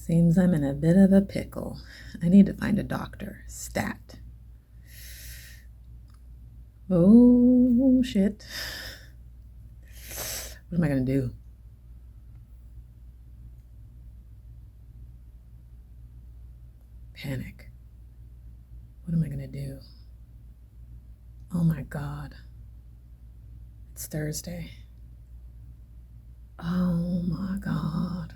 Seems I'm in a bit of a pickle. I need to find a doctor. Stat. Oh, shit. What am I going to do? Panic. What am I going to do? Oh my God. It's Thursday. Oh my God.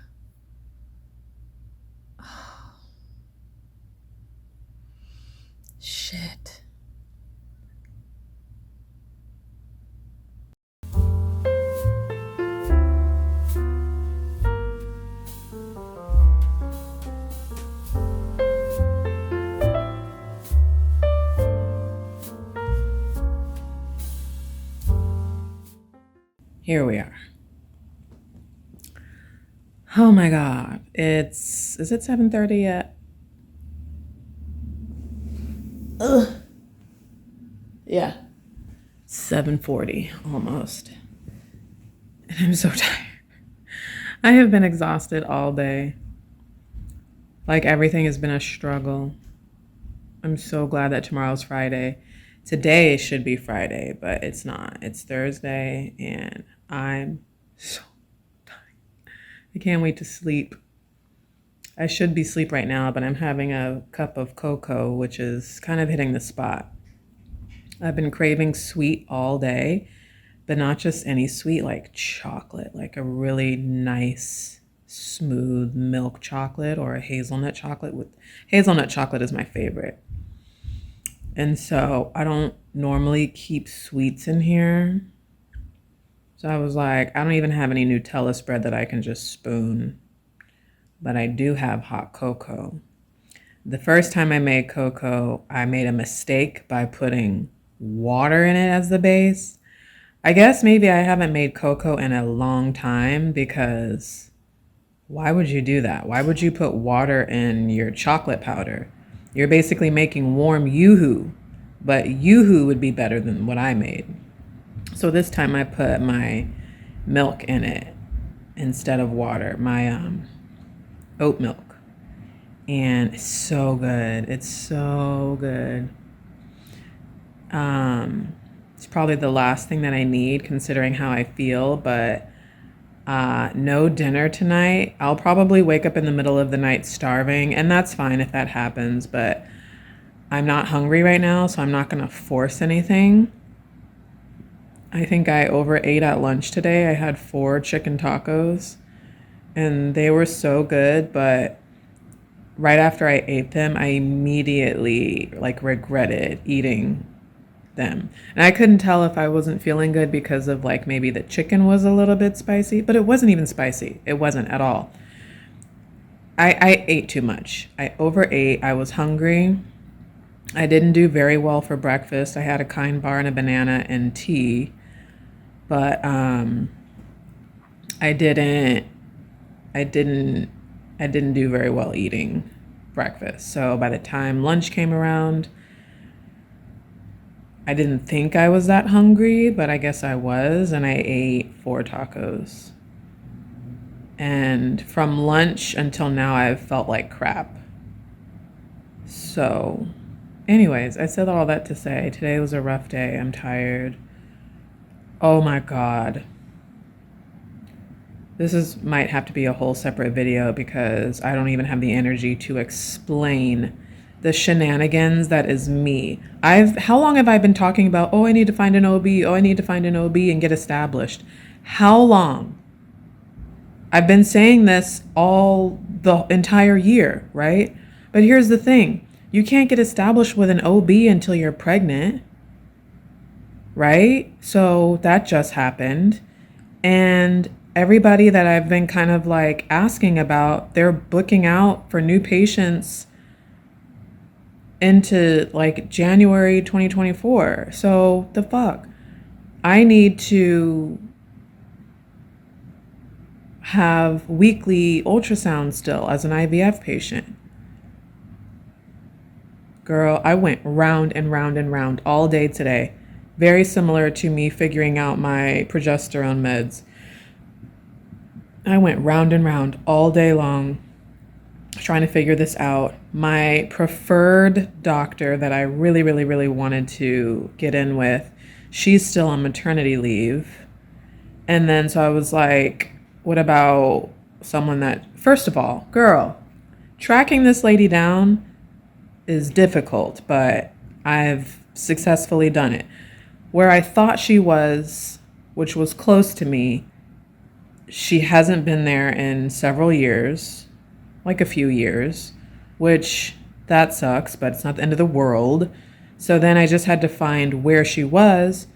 Oh. Shit. Here we are. Oh my God. Is it 7:30 yet? Ugh. Yeah. 7:40 almost. And I'm so tired. I have been exhausted all day. Like everything has been a struggle. I'm so glad that tomorrow's Friday. Today should be Friday, but it's not. It's Thursday and I'm so tired. I can't wait to sleep. I should be asleep right now, but I'm having a cup of cocoa, which is kind of hitting the spot. I've been craving sweet all day, but not just any sweet, like chocolate, like a really nice, smooth milk chocolate or a hazelnut chocolate. Hazelnut chocolate is my favorite. And so I don't normally keep sweets in here. So I was like, I don't even have any Nutella spread that I can just spoon, but I do have hot cocoa. The first time I made cocoa, I made a mistake by putting water in it as the base. I guess maybe I haven't made cocoa in a long time because why would you do that? Why would you put water in your chocolate powder? You're basically making warm yoo-hoo, but yoo-hoo would be better than what I made. So this time I put my milk in it instead of water, my oat milk. And it's so good. It's so good. It's probably the last thing that I need considering how I feel, but no dinner tonight. I'll probably wake up in the middle of the night starving, and that's fine if that happens, but I'm not hungry right now, so I'm not going to force anything. I think I overate at lunch today. I had 4 chicken tacos, and they were so good, but right after I ate them, I immediately regretted eating them. And I couldn't tell if I wasn't feeling good because of maybe the chicken was a little bit spicy, but it wasn't even spicy. It wasn't at all. I ate too much. I overate. I was hungry. I didn't do very well for breakfast. I had a kind bar and a banana and tea, but I didn't do very well eating breakfast. So by the time lunch came around, I didn't think I was that hungry, but I guess I was, and I ate 4 tacos. And from lunch until now, I've felt like crap. So, anyways, I said all that to say today was a rough day. I'm tired. Oh my God. This might have to be a whole separate video because I don't even have the energy to explain the shenanigans that is me. How long have I been talking about, oh, I need to find an OB, oh, I need to find an OB and get established? How long? I've been saying this all the entire year, right? But here's the thing. You can't get established with an OB until you're pregnant, right? So that just happened. And everybody that I've been kind of asking about, they're booking out for new patients into January 2024. So the fuck? I need to have weekly ultrasound still as an IVF patient. Girl, I went round and round and round all day today. Very similar to me figuring out my progesterone meds. I went round and round all day long. trying to figure this out. My preferred doctor that I really, really, really wanted to get in with, she's still on maternity leave. And then so I was like, what about someone that, first of all, girl, tracking this lady down is difficult, but I've successfully done it. Where I thought she was, which was close to me, she hasn't been there in several years, like a few years, which that sucks, but it's not the end of the world. So then I just had to find where she was,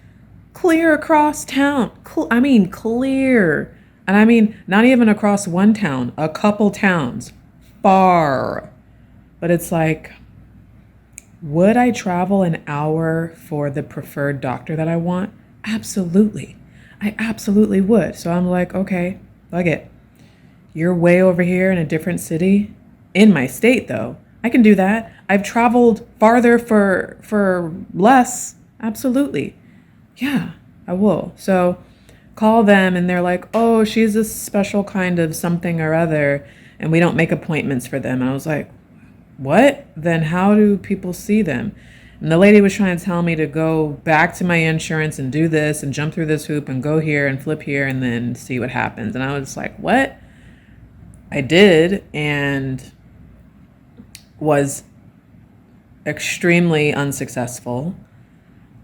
clear across town. Clear. And I mean, not even across one town, a couple towns, far. But it's like, would I travel an hour for the preferred doctor that I want? Absolutely. I absolutely would. So I'm like, okay, fuck it. You're way over here in a different city. In my state, though. I can do that. I've traveled farther for less. Absolutely. Yeah, I will. So call them and they're like, oh, she's a special kind of something or other, and we don't make appointments for them. And I was like, what? Then how do people see them? And the lady was trying to tell me to go back to my insurance and do this and jump through this hoop and go here and flip here and then see what happens. And I was like, what? I did, and was extremely unsuccessful.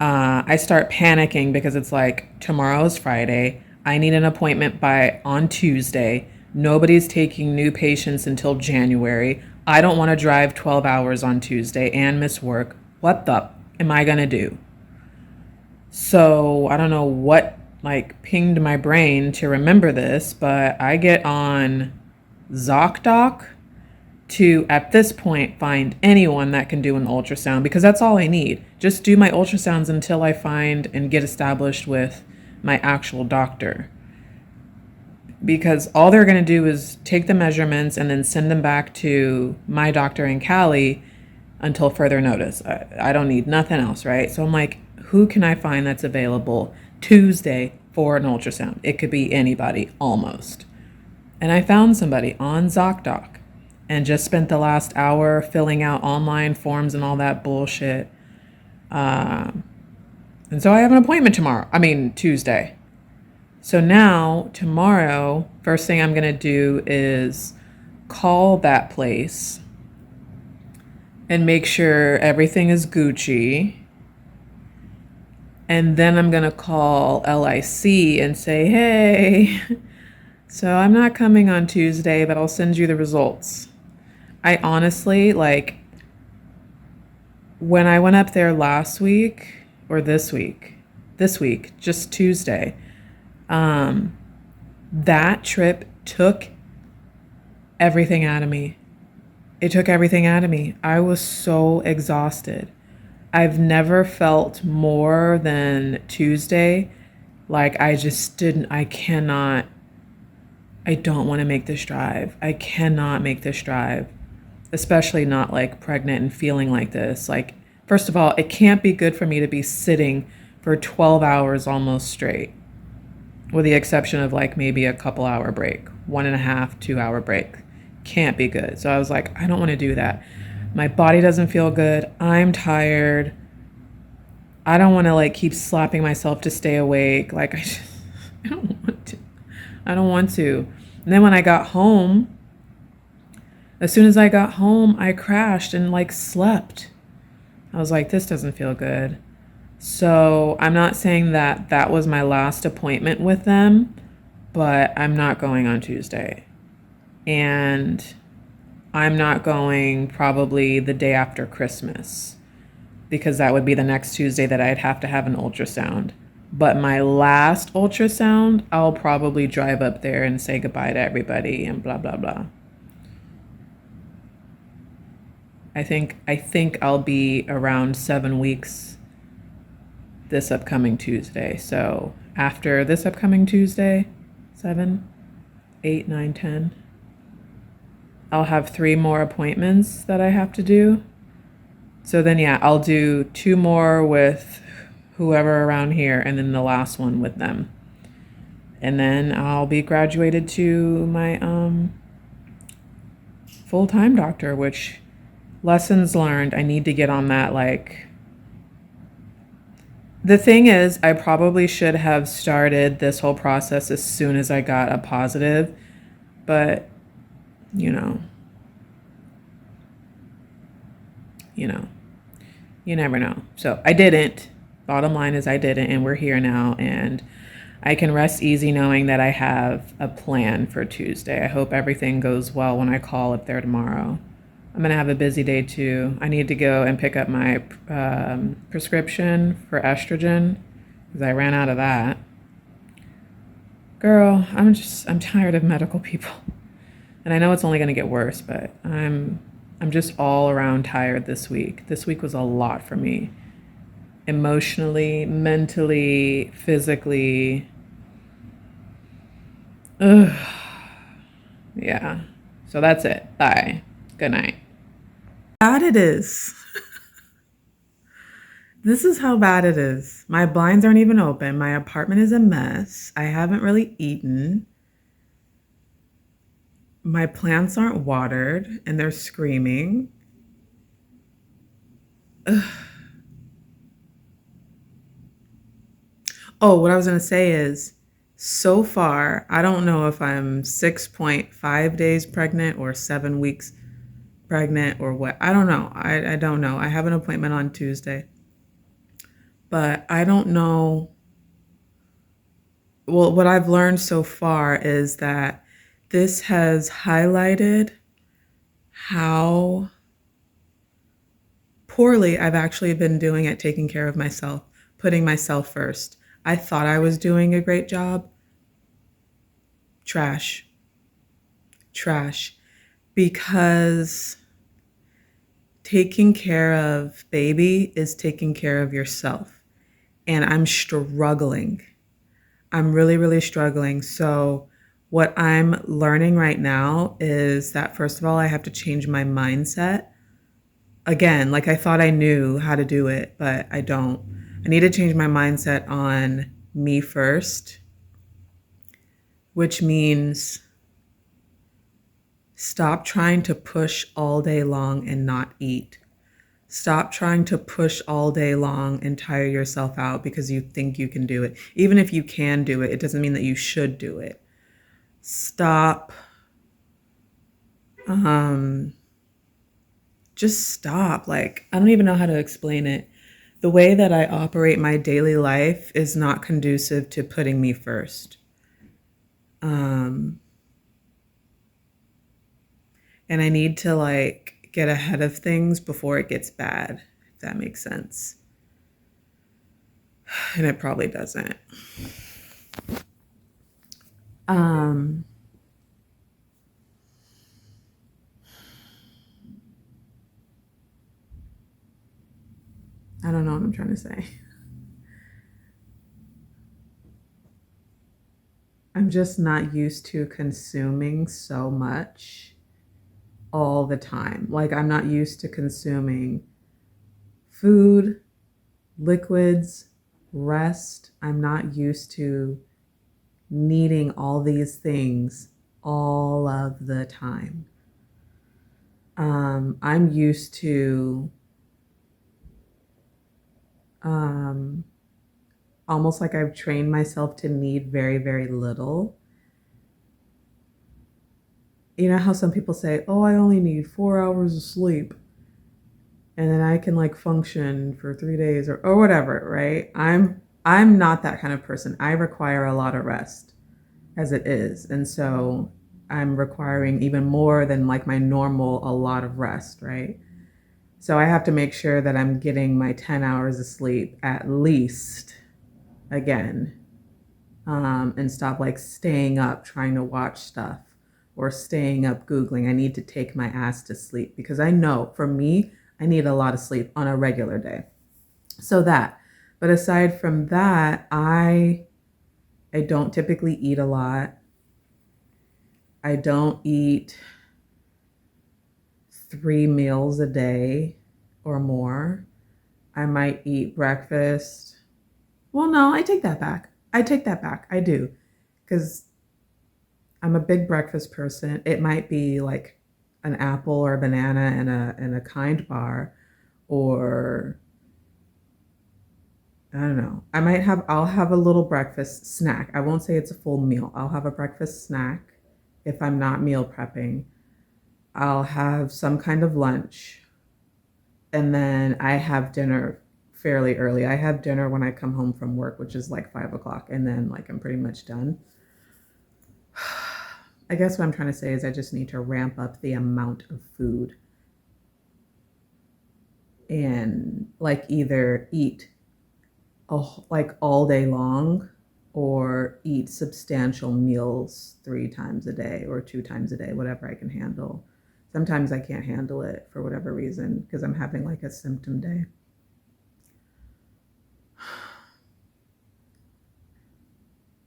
I start panicking because it's like, tomorrow's Friday. I need an appointment on Tuesday. Nobody's taking new patients until January. I don't want to drive 12 hours on Tuesday and miss work. What the am I going to do? So I don't know what pinged my brain to remember this, but I get on ZocDoc to, at this point, find anyone that can do an ultrasound, because that's all I need. Just do my ultrasounds until I find and get established with my actual doctor. Because all they're going to do is take the measurements and then send them back to my doctor in Cali until further notice. I don't need nothing else, right? So I'm like, who can I find that's available Tuesday for an ultrasound? It could be anybody, almost. And I found somebody on ZocDoc and just spent the last hour filling out online forms and all that bullshit. And so I have an appointment Tuesday. So now, tomorrow, first thing I'm going to do is call that place and make sure everything is Gucci. And then I'm going to call LIC and say, hey, so I'm not coming on Tuesday, but I'll send you the results. I honestly, when I went up there last week or this week, just Tuesday, that trip took everything out of me. It took everything out of me. I was so exhausted. I've never felt more than Tuesday. I don't want to make this drive. I cannot make this drive, especially not pregnant and feeling like this. First of all, it can't be good for me to be sitting for 12 hours almost straight, with the exception of maybe a couple hour break, 1.5, 2 hour break. Can't be good. So I was like, I don't want to do that. My body doesn't feel good. I'm tired. I don't want to keep slapping myself to stay awake. I don't want to. I don't want to. And then when I got home, as soon as I got home, I crashed and slept. I was like, this doesn't feel good. So I'm not saying that that was my last appointment with them, but I'm not going on Tuesday. And I'm not going probably the day after Christmas, because that would be the next Tuesday that I'd have to have an ultrasound. But my last ultrasound, I'll probably drive up there and say goodbye to everybody and blah, blah, blah. I think I'll be around 7 weeks this upcoming Tuesday. So after this upcoming Tuesday, 7, 8, 9, 10, I'll have 3 more appointments that I have to do. So then, yeah, I'll do 2 more with whoever around here, and then the last one with them. And then I'll be graduated to my full-time doctor, which lessons learned. I need to get on that. Like, the thing is, I probably should have started this whole process as soon as I got a positive, but you know, you know, you never know. So I didn't. Bottom line is I didn't, and we're here now, and I can rest easy knowing that I have a plan for Tuesday. I hope everything goes well when I call up there tomorrow. I'm going to have a busy day too. I need to go and pick up my prescription for estrogen because I ran out of that. Girl, I'm tired of medical people. And I know it's only going to get worse, but I'm just all around tired this week. This week was a lot for me. Emotionally, mentally, physically. Ugh. Yeah. So that's it. Bye. Good night. Bad it is. This is how bad it is. My blinds aren't even open. My apartment is a mess. I haven't really eaten. My plants aren't watered and they're screaming. Ugh. Oh, what I was going to say is, so far, I don't know if I'm 6.5 days pregnant or 7 weeks pregnant or what. I don't know. I don't know. I have an appointment on Tuesday. But I don't know. Well, what I've learned so far is that this has highlighted how poorly I've actually been doing at taking care of myself, putting myself first. I thought I was doing a great job. Trash. Trash. Because taking care of baby is taking care of yourself. And I'm struggling. I'm really, really struggling. So what I'm learning right now is that, first of all, I have to change my mindset. Again, like I thought I knew how to do it, but I don't. I need to change my mindset on me first, which means stop trying to push all day long and not eat. Stop trying to push all day long and tire yourself out because you think you can do it. Even if you can do it, it doesn't mean that you should do it. Stop. Just stop. Like, I don't even know how to explain it. The way that I operate my daily life is not conducive to putting me first. And I need to like get ahead of things before it gets bad, if that makes sense. And it probably doesn't. I don't know what I'm trying to say. I'm just not used to consuming so much all the time. Like, I'm not used to consuming food, liquids, rest. I'm not used to needing all these things all of the time. I'm used to almost like I've trained myself to need very, very little. You know how some people say, oh, I only need 4 hours of sleep and then I can like function for 3 days or whatever, right? I'm not that kind of person. I require a lot of rest as it is. And so I'm requiring even more than like my normal, a lot of rest, right? So I have to make sure that I'm getting my 10 hours of sleep at least again, and stop like staying up trying to watch stuff or staying up Googling. I need to take my ass to sleep because I know for me, I need a lot of sleep on a regular day. So that, but aside from that, I don't typically eat a lot. I don't eat 3 meals a day or more. I might eat breakfast. Well, no, I take that back. I do. Because I'm a big breakfast person. It might be like an apple or a banana and a Kind bar, or I don't know. I'll have a little breakfast snack. I won't say it's a full meal. I'll have a breakfast snack if I'm not meal prepping. I'll have some kind of lunch. And then I have dinner fairly early. I have dinner when I come home from work, which is like 5 o'clock. And then like I'm pretty much done. I guess what I'm trying to say is I just need to ramp up the amount of food and like either eat like all day long or eat substantial meals 3 times a day or 2 times a day, whatever I can handle. Sometimes I can't handle it for whatever reason because I'm having like a symptom day.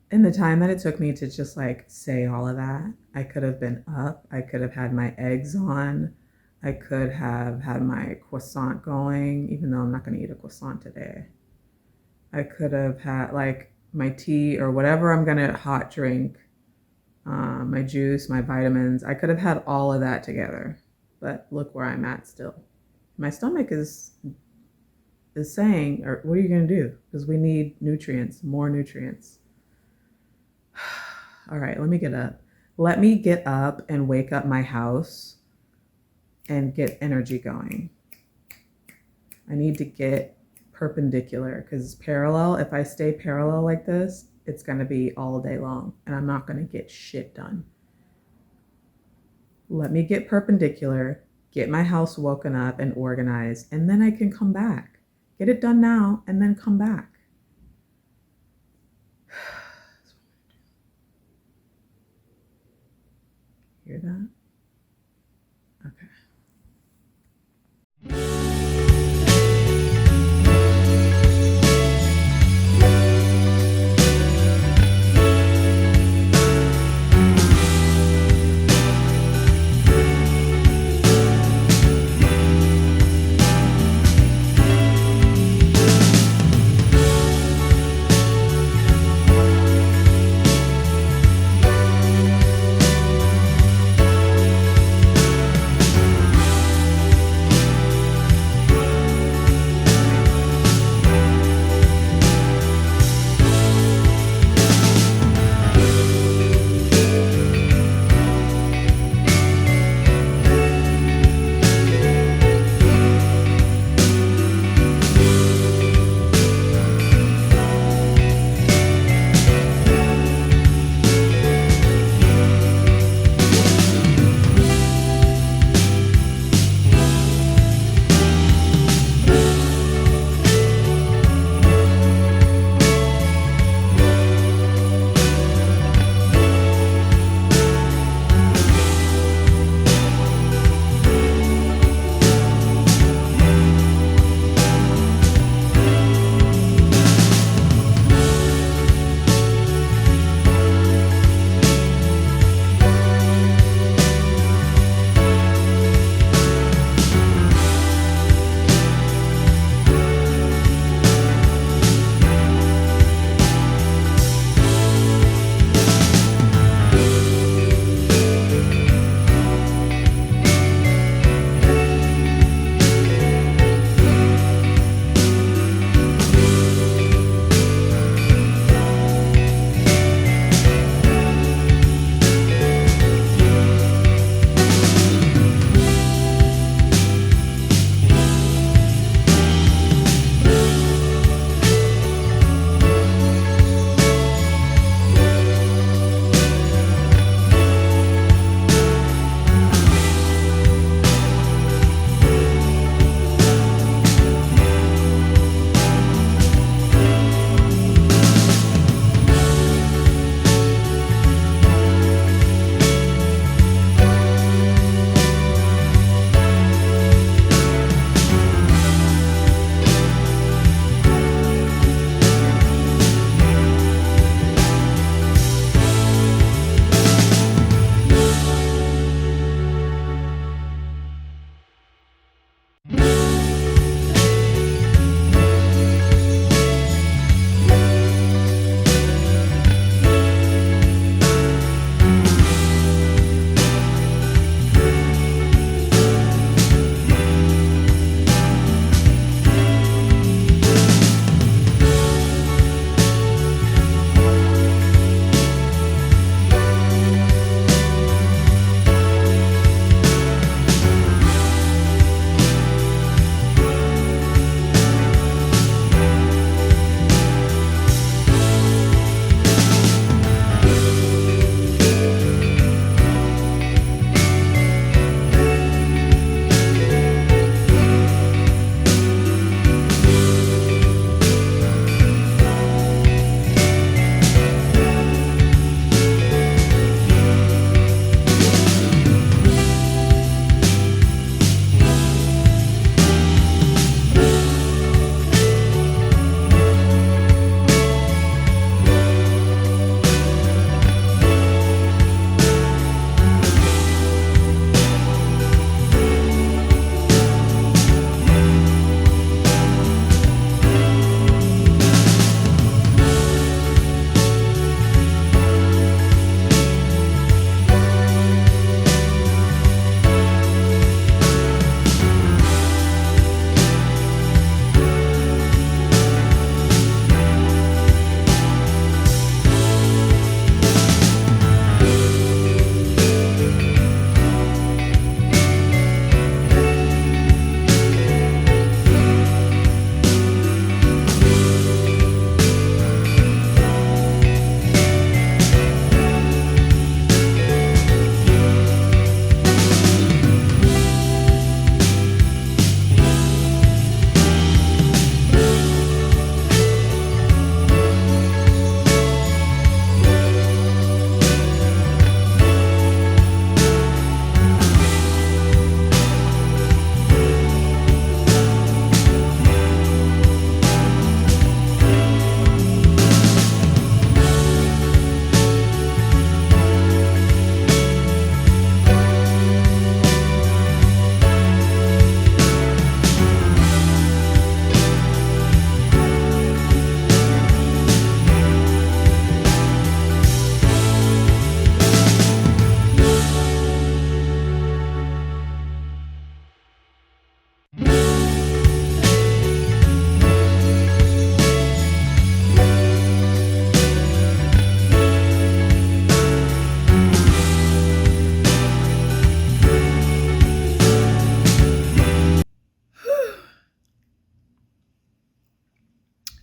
In the time that it took me to just like say all of that, I could have been up. I could have had my eggs on. I could have had my croissant going, even though I'm not going to eat a croissant today. I could have had like my tea or whatever I'm going to hot drink, my juice, my vitamins. I could have had all of that together, but look where I'm at still. My stomach is saying, or what are you going to do? Because we need nutrients, more nutrients. All right, let me get up. Let me get up and wake up my house and get energy going. I need to get perpendicular because parallel, if I stay parallel like this, it's going to be all day long and I'm not going to get shit done. Let me get perpendicular, get my house woken up and organized, and then I can come back. Get it done now and then come back. Hear that? Okay.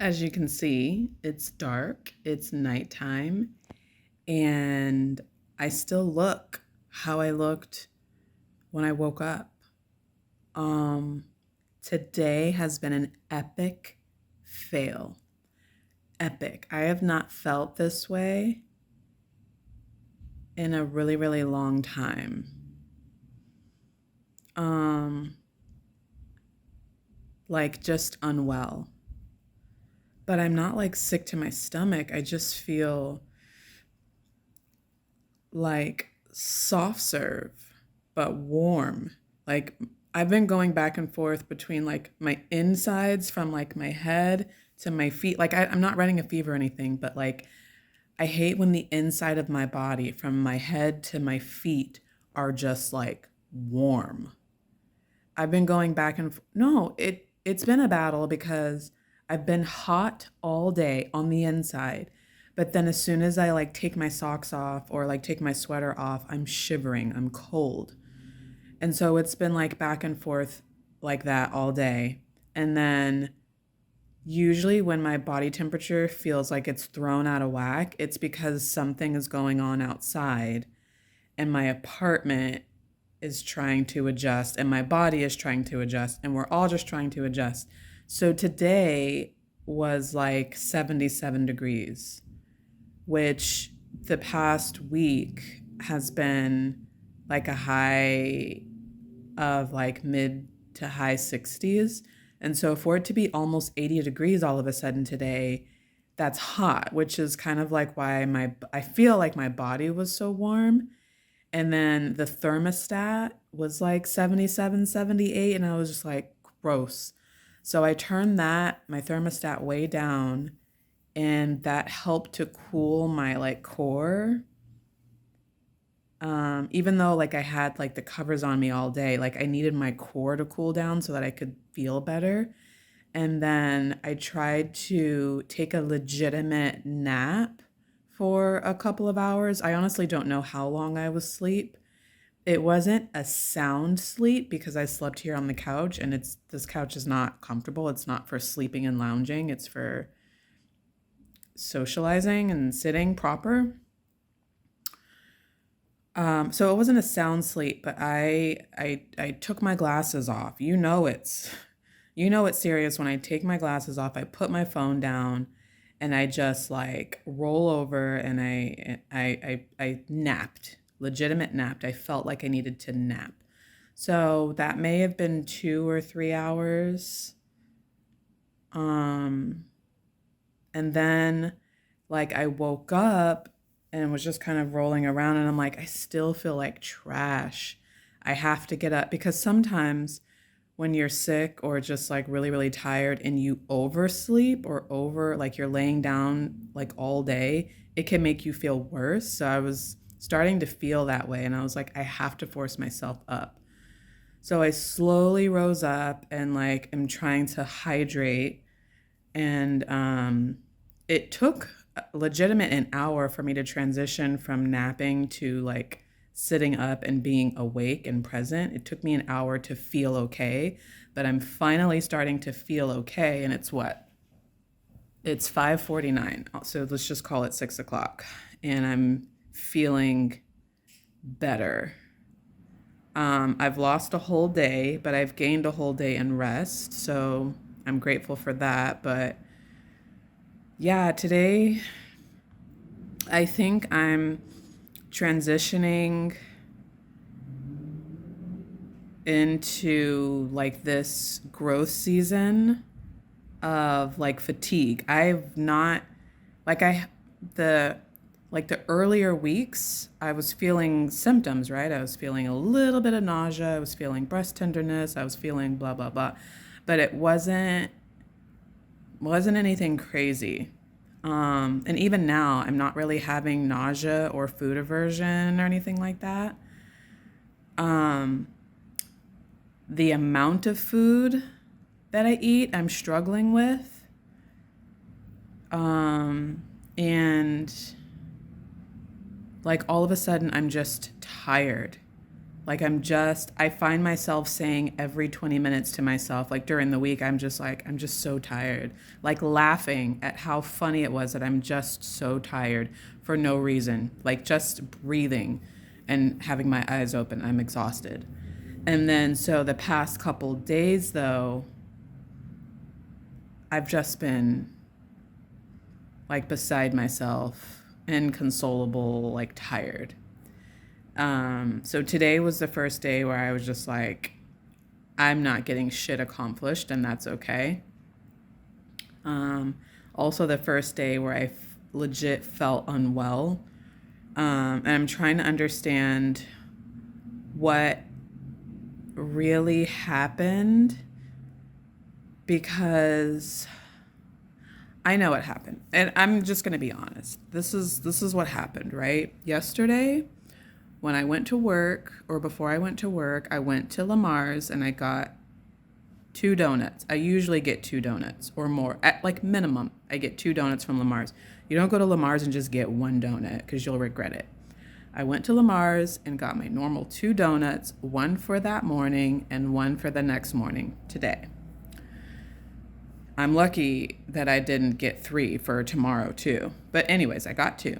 As you can see, it's dark, it's nighttime, and I still look how I looked when I woke up. Um, Today has been an epic fail. Epic. I have not felt this way in a really, really long time. Like just unwell. But I'm not like sick to my stomach. I just feel like soft serve, but warm. Like I've been going back and forth between like my insides from like my head to my feet. Like I'm not running a fever or anything, but like I hate when the inside of my body from my head to my feet are just like warm. I've been going back and no, it's been a battle because I've been hot all day on the inside. But then as soon as I like take my socks off or like take my sweater off, I'm shivering, I'm cold. And so it's been like back and forth like that all day. And then usually when my body temperature feels like it's thrown out of whack, it's because something is going on outside and my apartment is trying to adjust and my body is trying to adjust and we're all just trying to adjust. So today was like 77 degrees, which the past week has been like a high of like mid to high 60s. And so for it to be almost 80 degrees all of a sudden today, that's hot, which is kind of like why I feel like my body was so warm. And then the thermostat was like 77, 78, and I was just like, gross. So I turned my thermostat way down, and that helped to cool my like core. Even though like I had like the covers on me all day, like I needed my core to cool down so that I could feel better. And then I tried to take a legitimate nap for a couple of hours. I honestly don't know how long I was asleep. It wasn't a sound sleep because I slept here on the couch and this couch is not comfortable. It's not for sleeping and lounging. It's for socializing and sitting proper. So it wasn't a sound sleep, but I took my glasses off. You know it's serious when I take my glasses off. I put my phone down and I just like roll over and I napped. Legitimate napped. I felt like I needed to nap. So that may have been 2 or 3 hours. And then like I woke up and was just kind of rolling around and I'm like, I still feel like trash. I have to get up because sometimes when you're sick or just like really, really tired and you oversleep or like you're laying down like all day, it can make you feel worse. So I was starting to feel that way and I was like, I have to force myself up. So I slowly rose up and like am trying to hydrate and it took legitimate an hour for me to transition from napping to like sitting up and being awake and present. It took me an hour to feel okay, but I'm finally starting to feel okay. And it's what? It's 5:49. So let's just call it 6 o'clock. And I'm feeling better. I've lost a whole day, but I've gained a whole day in rest. So I'm grateful for that. But yeah, today I think I'm transitioning into like this growth season of like fatigue. I've not like the earlier weeks I was feeling symptoms, right? I was feeling a little bit of nausea, I was feeling breast tenderness, I was feeling blah blah blah. But it wasn't anything crazy. And even now, I'm not really having nausea or food aversion or anything like that. The amount of food that I eat, I'm struggling with. And like all of a sudden, I'm just tired. Like I find myself saying every 20 minutes to myself, like during the week, I'm just so tired. Like laughing at how funny it was that I'm just so tired for no reason. Like just breathing and having my eyes open, I'm exhausted. And then so the past couple days though, I've just been like beside myself, inconsolable, like tired. So today was the first day where I was just like, I'm not getting shit accomplished, and that's okay. Um, Also, the first day where legit felt unwell. And I'm trying to understand what really happened because I know what happened. And I'm just going to be honest. This is what happened, right? Yesterday, when I went to work, or before I went to work, I went to Lamar's and I got 2 donuts. I usually get 2 donuts or more. At like minimum, I get 2 donuts from Lamar's. You don't go to Lamar's and just get 1 donut because you'll regret it. I went to Lamar's and got my normal 2 donuts, one for that morning and one for the next morning today. I'm lucky that I didn't get 3 for tomorrow too. But anyways, I got 2.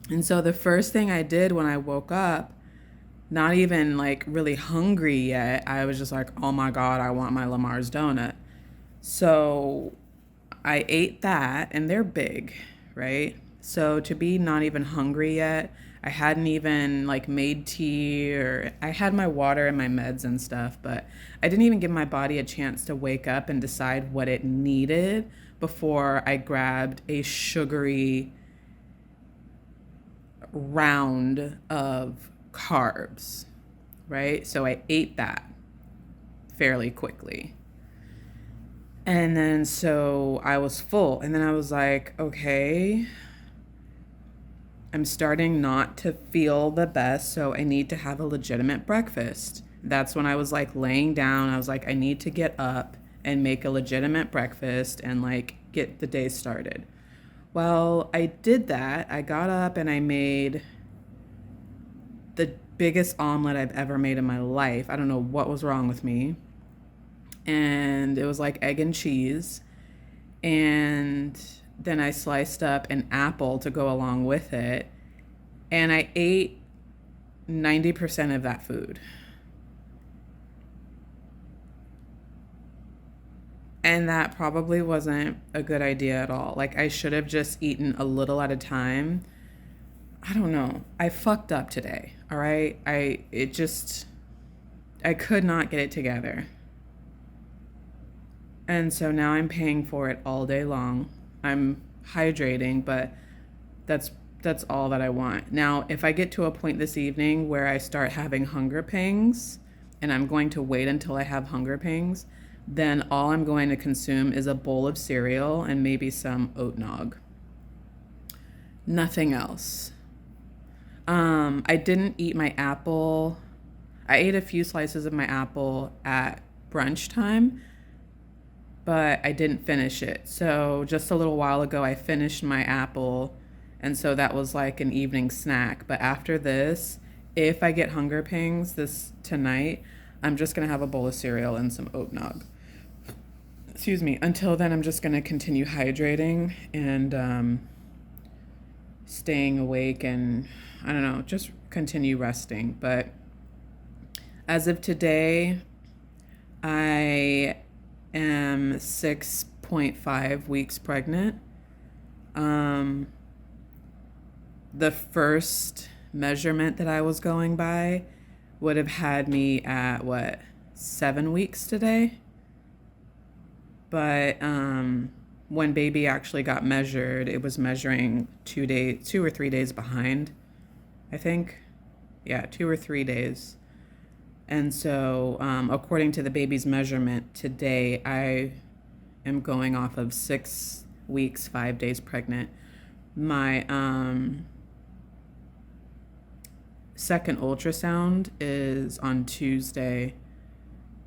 And so the first thing I did when I woke up, not even like really hungry yet, I was just like, oh my God, I want my Lamar's donut. So I ate that, and they're big, right? So to be not even hungry yet, I hadn't even like made tea, or I had my water and my meds and stuff, but I didn't even give my body a chance to wake up and decide what it needed before I grabbed a sugary round of carbs, right? So I ate that fairly quickly. And then so I was full. And then I was like, okay, I'm starting not to feel the best, so I need to have a legitimate breakfast. That's when I was like laying down. I was like, I need to get up and make a legitimate breakfast and like get the day started. Well, I did that. I got up and I made the biggest omelet I've ever made in my life. I don't know what was wrong with me. And it was like egg and cheese. And then I sliced up an apple to go along with it. And I ate 90% of that food. And that probably wasn't a good idea at all. Like, I should have just eaten a little at a time. I don't know. I fucked up today, all right? I could not get it together. And so now I'm paying for it all day long. I'm hydrating, but that's all that I want. Now, if I get to a point this evening where I start having hunger pangs, and I'm going to wait until I have hunger pangs, then all I'm going to consume is a bowl of cereal and maybe some oat nog. Nothing else. I didn't eat my apple. I ate a few slices of my apple at brunch time, but I didn't finish it. So just a little while ago, I finished my apple, and so that was like an evening snack. But after this, if I get hunger pangs this tonight, I'm just gonna have a bowl of cereal and some oat nog. Excuse me. Until then, I'm just gonna continue hydrating and staying awake, and I don't know, just continue resting. But as of today, I am 6.5 weeks pregnant. The first measurement that I was going by would have had me at 7 weeks today. But when baby actually got measured, it was measuring 2 or 3 days behind, I think. Yeah, 2 or 3 days. And so, according to the baby's measurement today, I am going off of 6 weeks, 5 days pregnant. My second ultrasound is on Tuesday,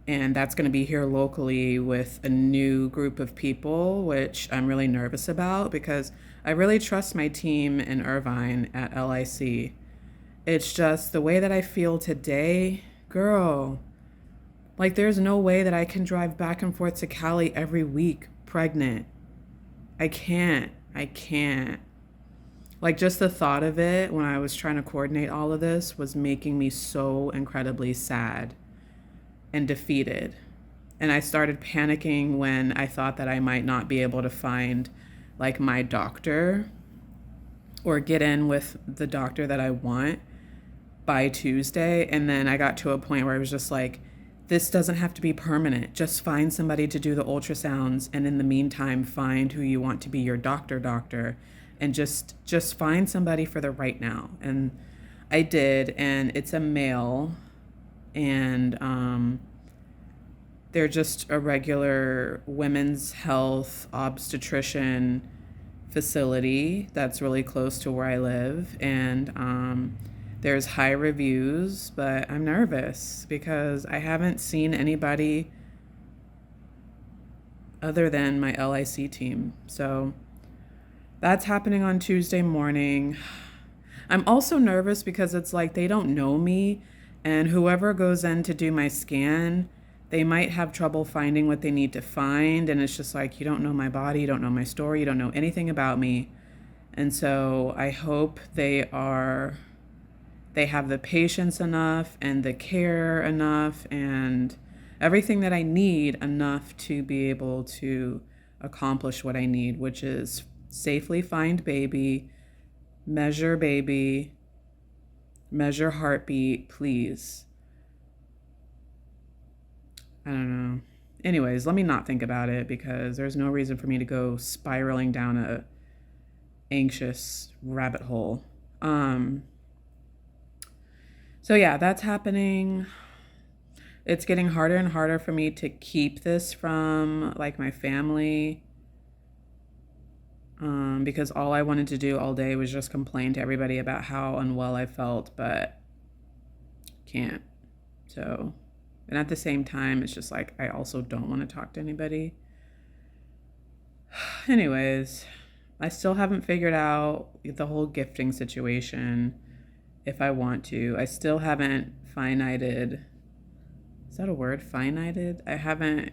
and that's going to be here locally with a new group of people, which I'm really nervous about because I really trust my team in Irvine at LIC. It's just the way that I feel today, girl. Like, there's no way that I can drive back and forth to Cali every week pregnant. I can't. I can't. Like, just the thought of it when I was trying to coordinate all of this was making me so incredibly sad and defeated. And I started panicking when I thought that I might not be able to find like my doctor or get in with the doctor that I want by Tuesday. And then I got to a point where I was just like, this doesn't have to be permanent. Just find somebody to do the ultrasounds, and in the meantime find who you want to be your doctor, and just find somebody for the right now. And I did, and it's a male, and they're just a regular women's health obstetrician facility that's really close to where I live. And there's high reviews, but I'm nervous because I haven't seen anybody other than my LIC team. So that's happening on Tuesday morning. I'm also nervous because it's like they don't know me, and whoever goes in to do my scan, they might have trouble finding what they need to find. And it's just like, you don't know my body, you don't know my story, you don't know anything about me. And so I hope they have the patience enough and the care enough and everything that I need enough to be able to accomplish what I need, which is safely find baby, measure heartbeat, please. I don't know. Anyways, let me not think about it because there's no reason for me to go spiraling down a anxious rabbit hole. So yeah, that's happening. It's getting harder and harder for me to keep this from like my family. Because all I wanted to do all day was just complain to everybody about how unwell I felt, but can't. So, and at the same time, it's just like, I also don't want to talk to anybody. Anyways, I still haven't figured out the whole gifting situation if I want to. I still haven't finited. Is that a word? Finited? I haven't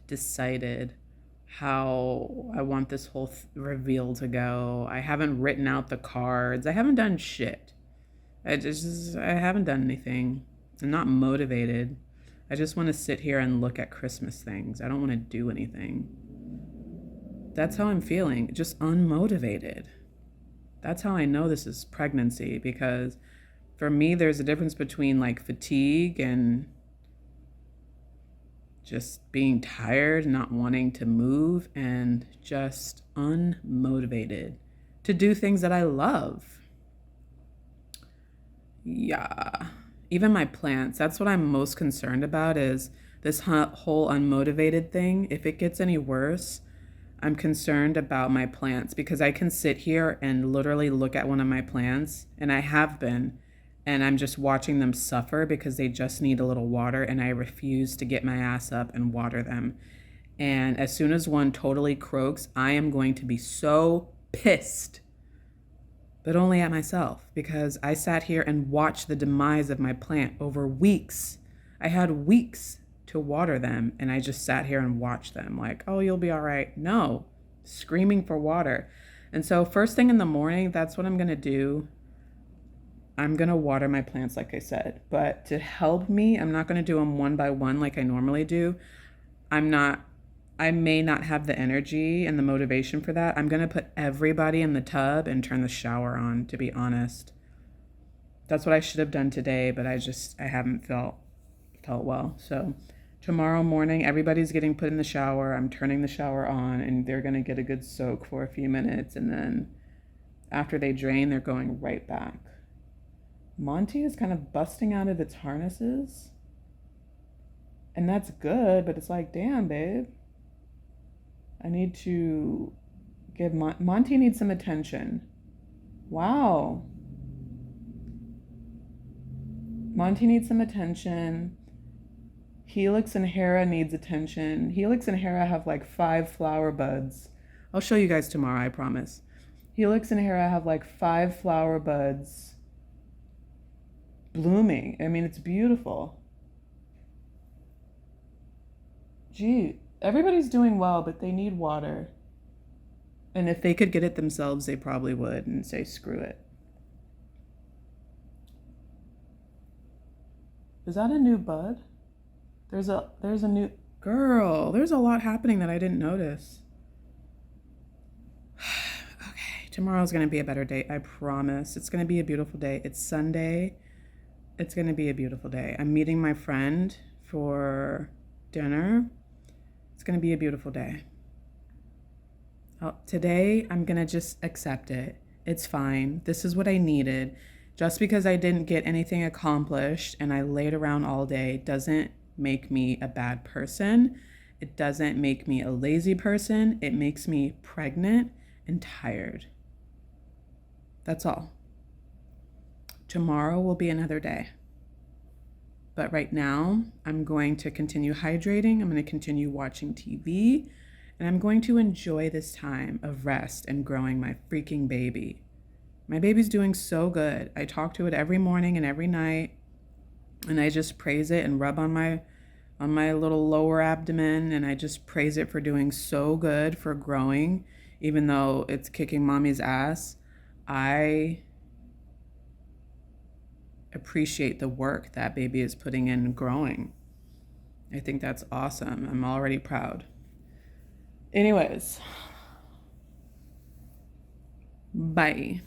decided how I want this whole reveal to go. I haven't written out the cards. I haven't done shit. I haven't done anything. I'm not motivated. I just want to sit here and look at Christmas things. I don't want to do anything. That's how I'm feeling, just unmotivated. That's how I know this is pregnancy, because for me, there's a difference between like fatigue and just being tired, not wanting to move, and just unmotivated to do things that I love. Yeah. Even my plants, that's what I'm most concerned about, is this whole unmotivated thing. If it gets any worse, I'm concerned about my plants, because I can sit here and literally look at one of my plants, and I have been, and I'm just watching them suffer because they just need a little water, and I refuse to get my ass up and water them. And as soon as one totally croaks, I am going to be so pissed, but only at myself, because I sat here and watched the demise of my plant over weeks. I had weeks to water them, and I just sat here and watched them like, oh, you'll be all right. No, screaming for water. And so first thing in the morning, that's what I'm going to do. I'm going to water my plants, like I said. But to help me, I'm not going to do them one by one like I normally do. I may not have the energy and the motivation for that. I'm going to put everybody in the tub and turn the shower on, to be honest. That's what I should have done today, but I haven't felt well. So tomorrow morning, everybody's getting put in the shower. I'm turning the shower on, and they're going to get a good soak for a few minutes. And then after they drain, they're going right back. Monty is kind of busting out of its harnesses. And that's good, but it's like, damn, babe. I need to give Monty needs some attention. Wow. Monty needs some attention. Helix and Hera needs attention. Helix and Hera have like 5 flower buds. I'll show you guys tomorrow, I promise. Helix and Hera have like 5 flower buds blooming. I mean, it's beautiful. Gee, everybody's doing well, but they need water. And if they could get it themselves, they probably would and say, screw it. Is that a new bud? There's a new girl. There's a lot happening that I didn't notice. Okay, tomorrow's gonna be a better day. I promise. It's gonna be a beautiful day. It's Sunday. It's gonna be a beautiful day. I'm meeting my friend for dinner. It's gonna be a beautiful day. Today, I'm gonna just accept it. It's fine. This is what I needed. Just because I didn't get anything accomplished and I laid around all day doesn't make me a bad person. It doesn't make me a lazy person. It makes me pregnant and tired. That's all. Tomorrow will be another day. But right now, I'm going to continue hydrating. I'm going to continue watching TV. And I'm going to enjoy this time of rest and growing my freaking baby. My baby's doing so good. I talk to it every morning and every night. And I just praise it and rub on my little lower abdomen, and I just praise it for doing so good, for growing, even though it's kicking mommy's ass. I appreciate the work that baby is putting in growing. I think that's awesome. I'm already proud. Anyways, bye.